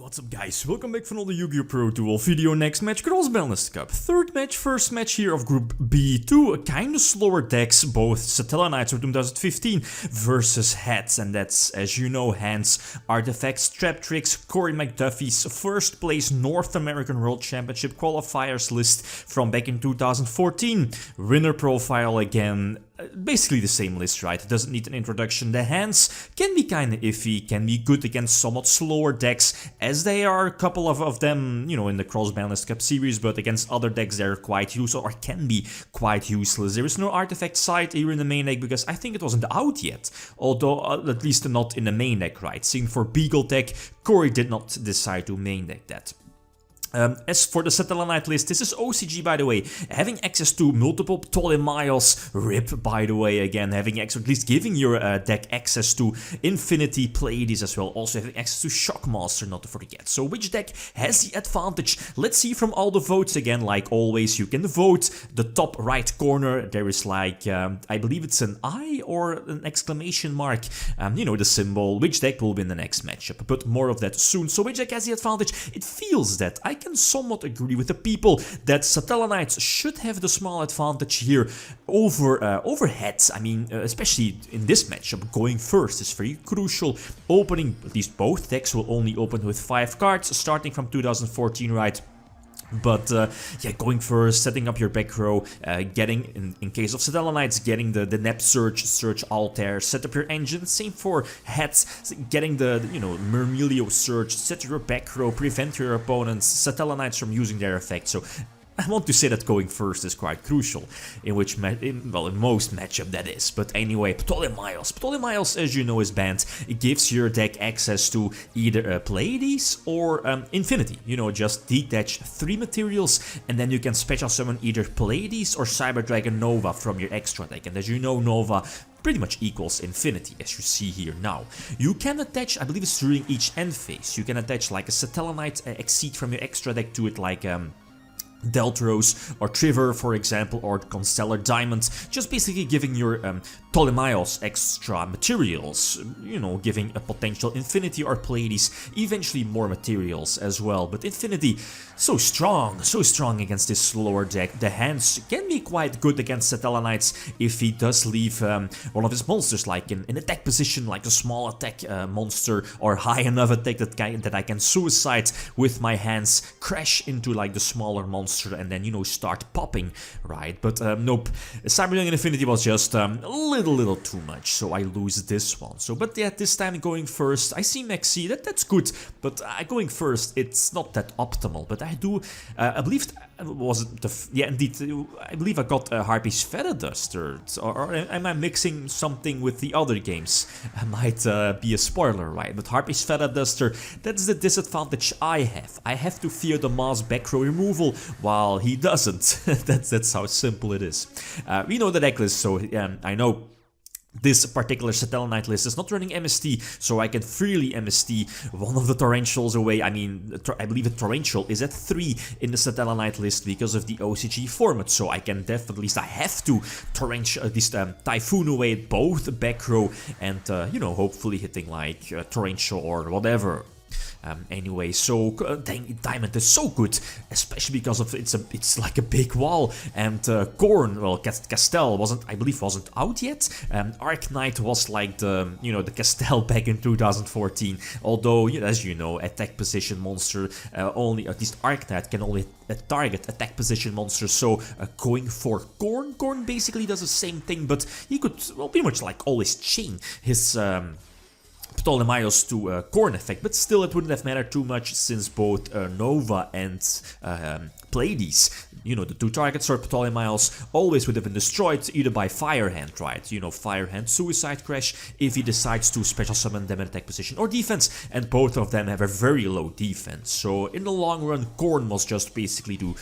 What's up guys, welcome back for another YgoPro duel video. Next match, Cross-Banlist Cup. Third match, first match here of Group B. Two kinda slower decks, both Satellarknights from 2015 versus H.A.T. And that's, as you know, Hans Artifacts, Traptrix, Corey McDuffie's first place North American World Championship qualifiers list from back in 2014. Winner profile again. Basically the same list, right? It doesn't need an introduction. The hands can be kinda iffy, can be good against somewhat slower decks, as they are a couple of them, you know, in the Cross-Banlist Cup series, but against other decks they're quite useful, or can be quite useless. There is no artifact side here in the main deck, because I think it wasn't out yet, although at least not in the main deck, right? Same for Beagle deck, Corey did not decide to main deck that. As for the Satellite list, this is OCG by the way, having access to multiple Ptolemaeus, RIP by the way, again, having access, at least giving your deck access to Infinity Pleiades as well, also having access to Shockmaster, not to forget. So which deck has the advantage? Let's see from all the votes again, like always, you can vote. The top right corner, there is like, I believe it's an I or an exclamation mark, you know, the symbol, which deck will win the next matchup, but more of that soon. So which deck has the advantage? It feels that I can somewhat agree with the people that Satellarknights should have the small advantage here over H.A.T. I mean, especially in this matchup, going first is very crucial. Opening, at least both decks will only open with 5 cards, starting from 2014, right? But yeah, going first, setting up your back row, getting, in case of Satellarknights, getting the Nep Search Altair, set up your engine. Same for H.A.T, getting the, you know, Myrmelio Search, set your back row, prevent your opponents, Satellarknights from using their effect. So I want to say that going first is quite crucial, in which, in most matchup that is. But anyway, Ptolemaeus, as you know, is banned. It gives your deck access to either Pleiades or Infinity. You know, just detach 3 materials, and then you can special summon either Pleiades or Cyber Dragon Nova from your extra deck. And as you know, Nova pretty much equals Infinity, as you see here now. You can attach, I believe it's during each end phase, you can attach like a Satellarknight H.A.T from your extra deck to it, like Deltros or Trivor, for example, or Constellar Diamond, just basically giving your Ptolemaeus extra materials, you know, giving a potential Infinity or Pleiades, eventually more materials as well. But Infinity, so strong against this slower deck. The hands can be quite good against Satellarknights if he does leave one of his monsters like in attack position, like a small attack monster, or high enough attack that I can suicide with my hands, crash into like the smaller monster, and then, you know, start popping, right? But nope, Cyber Dragon Infinity was just a little too much, so I lose this one. So, but yeah, this time going first, I see Maxi, that's good, but going first, it's not that optimal. But I do, I believe, was it the, yeah, indeed, I believe I got Harpy's Feather Duster, or am I mixing something with the other games? I might be a spoiler, right? But Harpy's Feather Duster, that's the disadvantage I have. I have to fear the mass back row removal, while he doesn't. that's how simple it is. We know the deck list, so I know this particular Satellite list is not running MST, so I can freely MST one of the Torrentials away. I mean, I believe a Torrential is at 3 in the Satellite list because of the OCG format, so I can definitely, I have to Torrential, this Typhoon away both back row, and you know, hopefully hitting like Torrential or whatever. Anyway, so Diamond is so good, especially because of it's like a big wall, and Korn, well, Castell I believe wasn't out yet. Arknight was like the, you know, the Castell back in 2014. Although, as you know, attack position monster only, at least Arknight can only target attack position monsters. So going for Korn basically does the same thing, but he could, well, pretty much like always chain his Ptolemaeus to Korn effect, but still it wouldn't have mattered too much, since both Nova and Pleiades, you know, the 2 targets for Ptolemaeus, always would have been destroyed either by Fire Hand, right? You know, Fire Hand Suicide Crash if he decides to special summon them in attack position or defense, and both of them have a very low defense. So in the long run, Korn was just basically to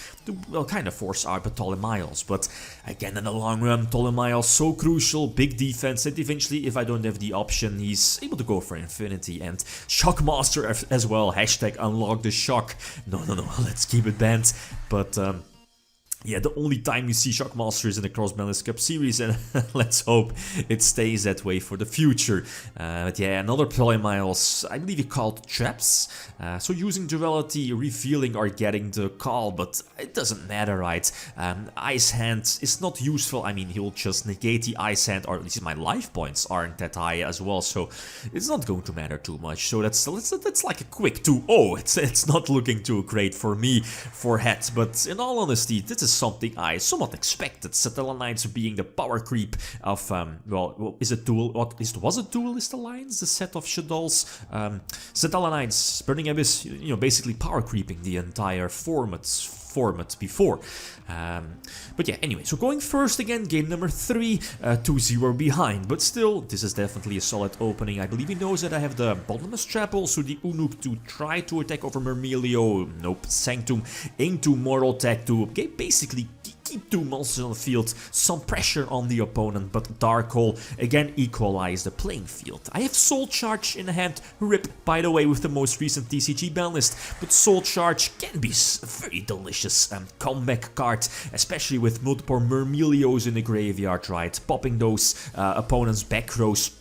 well, kind of force out Ptolemaeus. But again, in the long run, Ptolemaeus so crucial, big defense, and eventually, if I don't have the option, he's able to go for Infinity. And Shockmaster as well, hashtag unlock the shock. No, let's keep it banned. But yeah, the only time you see Shockmaster is in the Cross-Banlist Cup series, and let's hope it stays that way for the future. But yeah, another Ptolemaeus, I believe he called Traps, so using Duality, revealing or getting the call, but it doesn't matter, right? Ice Hand is not useful. I mean, he'll just negate the Ice Hand, or at least my life points aren't that high as well, so it's not going to matter too much. So that's like a quick 2-0. It's not looking too great for me for H.A.T, but in all honesty, this is something I somewhat expected. Satellarknights being the power creep of, well, is it dual? Was it Duelist Alliance, the set of Shadows? Satellarknights, Burning Abyss, you know, basically power creeping the entire format before. But yeah, anyway, so going first again, game number 3, 2-0 behind, but still, this is definitely a solid opening. I believe he knows that I have the Bottomless Trap, also the Unuk to try to attack over Mermelio. Nope, Sanctum into Mortal Tech to basically keep 2 monsters on the field, some pressure on the opponent, but Dark Hole again equalize the playing field. I have Soul Charge in hand, rip by the way with the most recent TCG ban list, but Soul Charge can be a very delicious comeback card, especially with multiple Mermelios in the graveyard, right? Popping those opponents' back rows.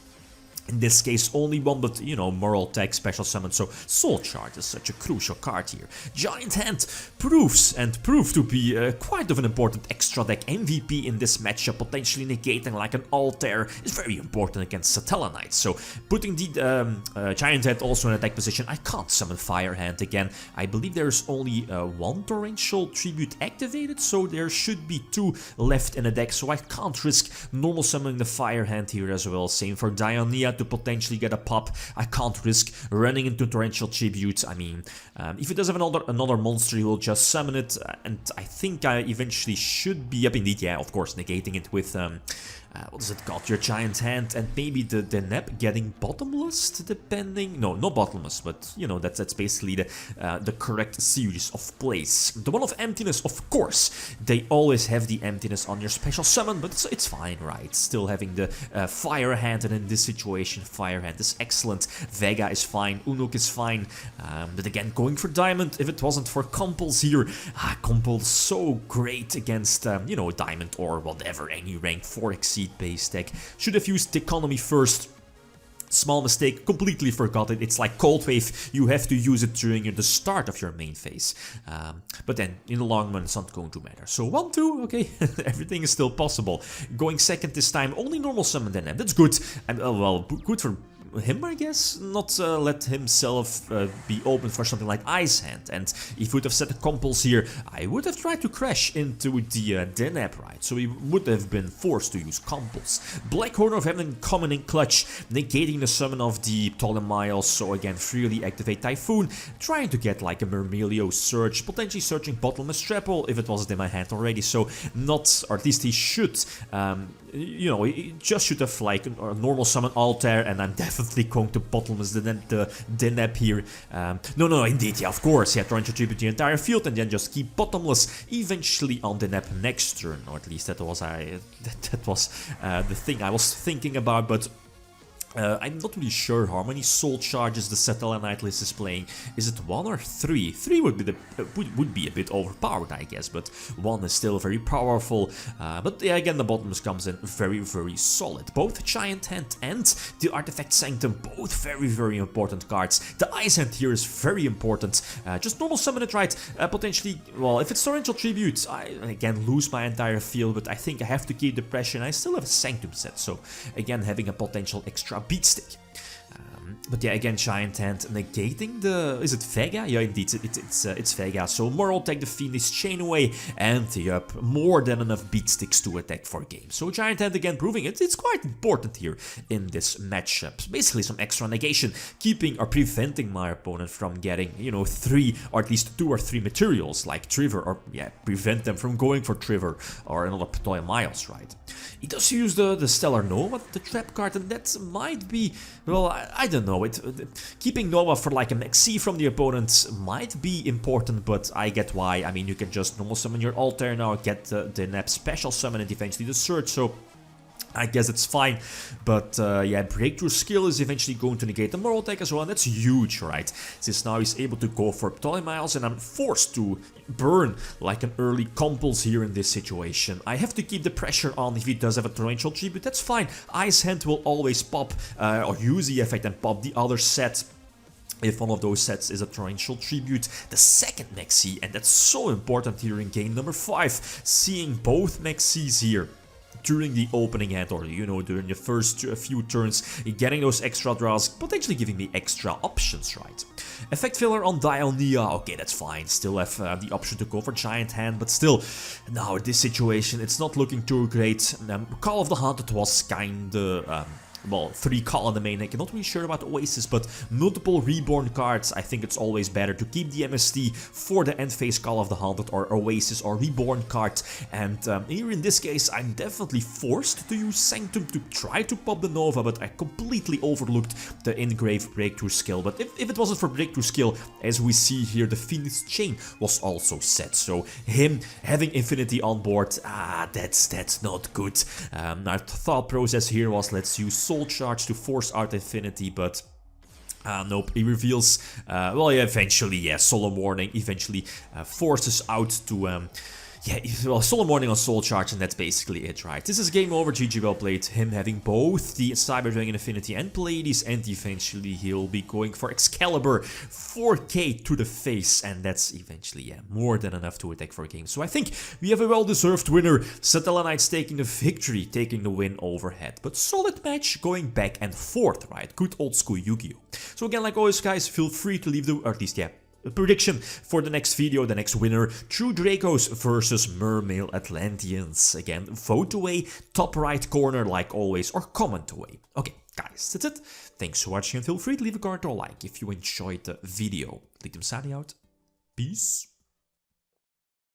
In this case, only one, but, you know, Moral Tech, Special Summon, so Soul Charge is such a crucial card here. Giant Hand proved to be quite of an important extra deck MVP in this matchup, potentially negating like an Altair is very important against Satellarknights. So putting the Giant Hand also in attack position, I can't summon Fire Hand again. I believe there's only 1 Torrential Tribute activated, so there should be 2 left in the deck, so I can't risk normal summoning the Fire Hand here as well. Same for Dionia to potentially get a pop. I can't risk running into Torrential Tribute. I mean, if it does have another monster, he will just summon it, and I think I eventually should be up indeed, yeah, of course, negating it with what is it called, your Giant Hand, and maybe the Nep getting Bottomless, depending, no, not Bottomless, but you know, that's basically the correct series of plays. The one of Emptiness, of course, they always have the Emptiness on your special summon, but it's fine, right? Still having the Fire Hand, and in this situation, Fire Hand is excellent, Vega is fine, Unuk is fine, but again, going for Diamond, if it wasn't for Compulse here, Compulse so great against, you know, Diamond or whatever, any rank 4 Exceed base deck. Should have used Economy first. Small mistake, completely forgot it. It's like Cold Wave, you have to use it during the start of your main phase. But then, in the long run, it's not going to matter. So 1-2, okay, everything is still possible. Going second this time, only normal summon then, and that's good. And, well, good for him, I guess, not let himself be open for something like Ice Hand. And if he would have set a Compulse here, I would have tried to crash into the Deneb, right? So he would have been forced to use Compulse. Black Horn of Heaven coming in clutch, negating the summon of the Ptolemaeus, so again, freely activate Typhoon, trying to get like a Mermelio Surge, potentially searching Bottomless Trapple if it wasn't in my hand already, so not, or at least he should, you know, he just should have like a normal summon Altair, and I'm definitely going to Bottomless the Deneb here. No, indeed, yeah, of course, yeah, trying to tribute the entire field and then just keep Bottomless eventually on Deneb next turn, or at least that was the thing I was thinking about, but I'm not really sure how many Soul Charges the Satellite list is playing. Is it 1 or 3? 3 would be a bit overpowered, I guess, but 1 is still very powerful. But yeah, again, the Bottomless comes in very, very solid. Both Giant Hand and the Artifact Sanctum, both very, very important cards. The Ice Hand here is very important. Just normal summon it, right? Potentially, well, if it's Torrential Tribute, I again lose my entire field, but I think I have to keep the pressure, and I still have a Sanctum set, so again, having a potential extra beat stick. But yeah, again, Giant Hand negating the... Is it Vega? Yeah, indeed, it's Vega. So Moral Tech the Fiendish Chain Away, and yep, more than enough beat sticks to attack for game. So Giant Hand again proving it's quite important here in this matchup. Basically some extra negation, keeping or preventing my opponent from getting, you know, 3 or at least 2 or 3 materials like Trigger, or yeah, prevent them from going for Trigger or another Ptolemaeus, right? He does use the Stellar Nova, the trap card, and that might be, well, I don't know. Keeping Nova for like an XC from the opponent might be important, but I get why. I mean, you can just normal summon your Altair now, get the Nep special summon, and eventually the Surge, so I guess it's fine, but yeah, Breakthrough Skill is eventually going to negate the Moral Attack as well, and that's huge, right? Since now he's able to go for Ptolemaeus, and I'm forced to burn like an early Compulse here in this situation. I have to keep the pressure on if he does have a Torrential Tribute, that's fine. Ice Hand will always pop, or use the effect and pop the other set. If one of those sets is a Torrential Tribute, the second Maxi, and that's so important here in game number 5, seeing both Maxis here during the opening hand, or you know, during the first few turns, getting those extra draws, potentially giving me extra options, right? Effect filler on Dionia, okay, that's fine, still have the option to go for Giant Hand, but still, now in this situation, it's not looking too great. Call of the Haunted was kinda, well, 3 call in the main deck. I'm not really sure about Oasis, but multiple Reborn cards. I think it's always better to keep the MST for the end phase Call of the Haunted or Oasis or Reborn card. And here in this case, I'm definitely forced to use Sanctum to try to pop the Nova, but I completely overlooked the Engrave Breakthrough Skill. But if it wasn't for Breakthrough Skill, as we see here, the Phoenix Chain was also set. So him having Infinity on board, that's not good. Our thought process here was, let's use Soul Charge to force out Infinity, but nope, he reveals, well, yeah, eventually, yeah, Solemn Warning eventually forces out to, yeah, well, Solemn Warning on Soul Charge, and that's basically it, right? This is game over, GG well played, him having both the Cyber Dragon Infinity and Pleiades, and eventually he'll be going for Excalibur, 4k to the face, and that's eventually, yeah, more than enough to attack for a game. So I think we have a well-deserved winner, Satellarknights taking the victory, taking the win over H.A.T. But solid match, going back and forth, right? Good old school Yugioh. So again, like always, guys, feel free to leave the, or at least, yeah, a prediction for the next video, the next winner, True Dracos versus Mermail Atlanteans. Again, vote away, top right corner like always, or comment away. Okay, guys, that's it. Thanks for watching, and feel free to leave a comment or like if you enjoyed the video. LithiumSani out. Peace.